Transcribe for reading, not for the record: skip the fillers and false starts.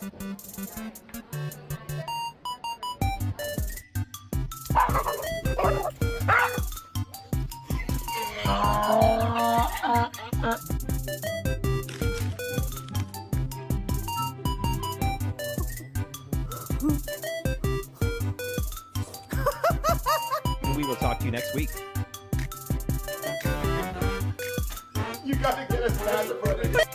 We will talk to you next week. You gotta get us back, buddy.